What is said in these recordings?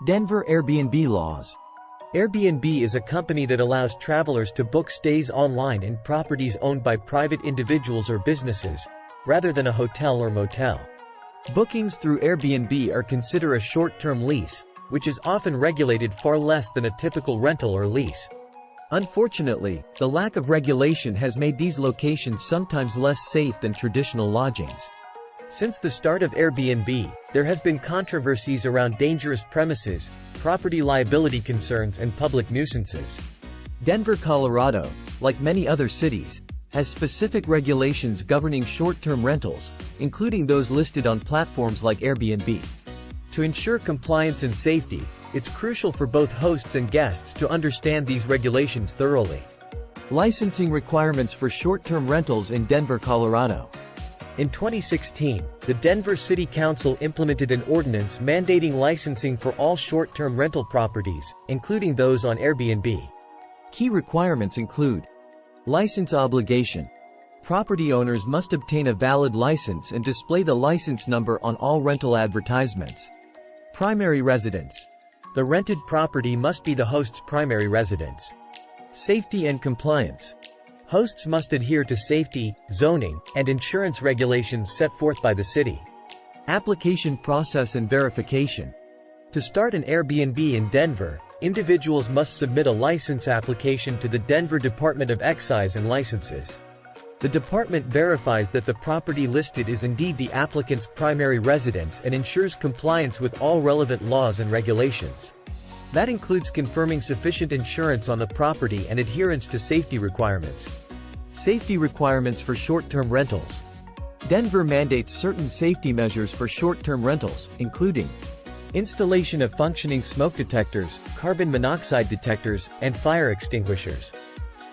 Denver Airbnb laws. Airbnb is a company that allows travelers to book stays online in properties owned by private individuals or businesses, rather than a hotel or motel. Bookings through Airbnb are considered a short-term lease, which is often regulated far less than a typical rental or lease. Unfortunately, the lack of regulation has made these locations sometimes less safe than traditional lodgings. Since the start of Airbnb, there has been controversies around dangerous premises, property liability concerns and public nuisances. Denver, Colorado, like many other cities, has specific regulations governing short-term rentals, including those listed on platforms like Airbnb. To ensure compliance and safety, it's crucial for both hosts and guests to understand these regulations thoroughly. Licensing requirements for short-term rentals in Denver, Colorado. In 2016, the Denver City Council implemented an ordinance mandating licensing for all short-term rental properties, including those on Airbnb. Key requirements include license obligation. Property owners must obtain a valid license and display the license number on all rental advertisements. Primary residence. The rented property must be the host's primary residence. Safety and compliance. Hosts must adhere to safety, zoning, and insurance regulations set forth by the city. Application process and verification. To start an Airbnb in Denver, individuals must submit a license application to the Denver Department of Excise and Licenses. The department verifies that the property listed is indeed the applicant's primary residence and ensures compliance with all relevant laws and regulations. That includes confirming sufficient insurance on the property and adherence to safety requirements. Safety requirements for short-term rentals. Denver mandates certain safety measures for short-term rentals, including installation of functioning smoke detectors, carbon monoxide detectors, and fire extinguishers.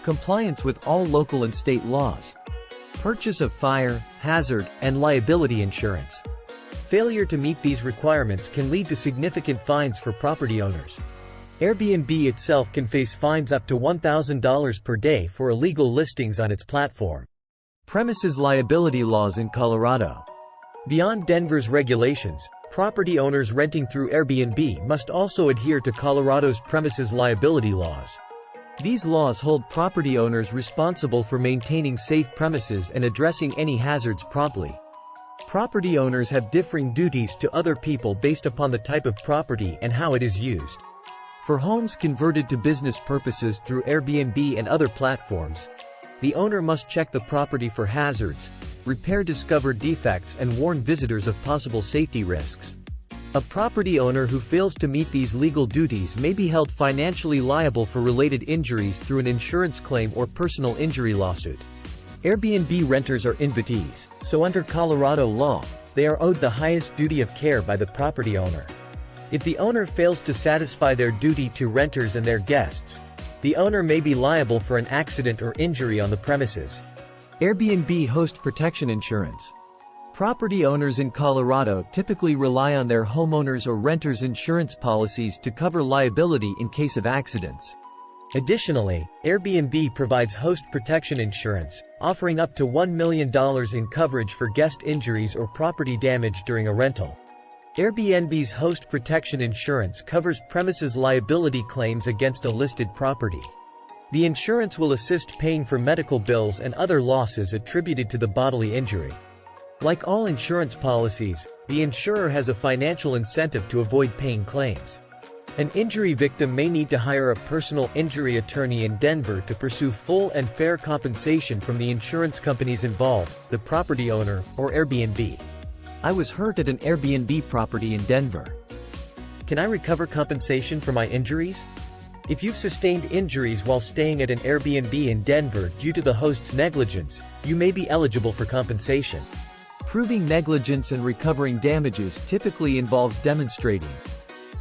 Compliance with all local and state laws. Purchase of fire, hazard, and liability insurance. Failure to meet these requirements can lead to significant fines for property owners. Airbnb itself can face fines up to $1,000 per day for illegal listings on its platform. Premises liability laws in Colorado. Beyond Denver's regulations, property owners renting through Airbnb must also adhere to Colorado's premises liability laws. These laws hold property owners responsible for maintaining safe premises and addressing any hazards promptly. Property owners have differing duties to other people based upon the type of property and how it is used. For homes converted to business purposes through Airbnb and other platforms, the owner must check the property for hazards, repair discovered defects and warn visitors of possible safety risks. A property owner who fails to meet these legal duties may be held financially liable for related injuries through an insurance claim or personal injury lawsuit. Airbnb renters are invitees, so under Colorado law, they are owed the highest duty of care by the property owner. If the owner fails to satisfy their duty to renters and their guests, the owner may be liable for an accident or injury on the premises. Airbnb host protection insurance. Property owners in Colorado typically rely on their homeowners or renters' insurance policies to cover liability in case of accidents. Additionally, Airbnb provides host protection insurance, offering up to $1 million in coverage for guest injuries or property damage during a rental. Airbnb's host protection insurance covers premises liability claims against a listed property. The insurance will assist paying for medical bills and other losses attributed to the bodily injury. Like all insurance policies, the insurer has a financial incentive to avoid paying claims. An injury victim may need to hire a personal injury attorney in Denver to pursue full and fair compensation from the insurance companies involved, the property owner, or Airbnb. I was hurt at an Airbnb property in Denver. Can I recover compensation for my injuries? If you've sustained injuries while staying at an Airbnb in Denver due to the host's negligence, you may be eligible for compensation. Proving negligence and recovering damages typically involves demonstrating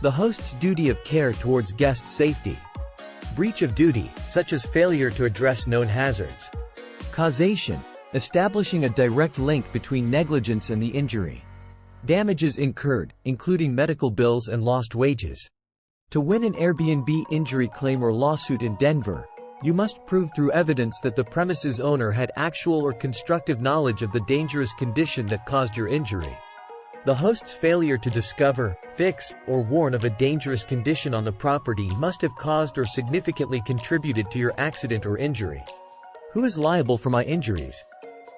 the host's duty of care towards guest safety, breach of duty, such as failure to address known hazards, causation, establishing a direct link between negligence and the injury, damages incurred, including medical bills and lost wages. To win an Airbnb injury claim or lawsuit in Denver, you must prove through evidence that the premises owner had actual or constructive knowledge of the dangerous condition that caused your injury. The host's failure to discover, fix, or warn of a dangerous condition on the property must have caused or significantly contributed to your accident or injury. Who is liable for my injuries?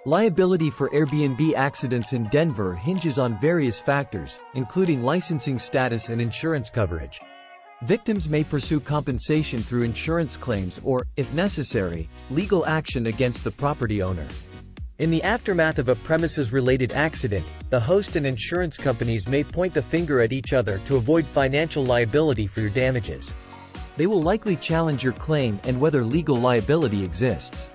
Liability for Airbnb accidents in Denver hinges on various factors, including licensing status and insurance coverage. Victims may pursue compensation through insurance claims or, if necessary, legal action against the property owner. In the aftermath of a premises-related accident, the host and insurance companies may point the finger at each other to avoid financial liability for your damages. They will likely challenge your claim and whether legal liability exists.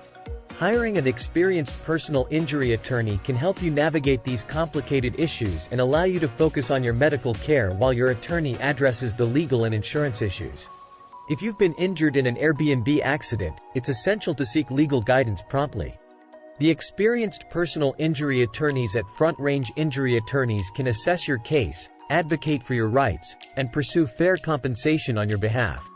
Hiring an experienced personal injury attorney can help you navigate these complicated issues and allow you to focus on your medical care while your attorney addresses the legal and insurance issues. If you've been injured in an Airbnb accident, it's essential to seek legal guidance promptly. The experienced personal injury attorneys at Front Range Injury Attorneys can assess your case, advocate for your rights, and pursue fair compensation on your behalf.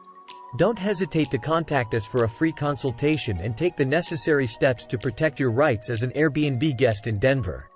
Don't hesitate to contact us for a free consultation and take the necessary steps to protect your rights as an Airbnb guest in Denver.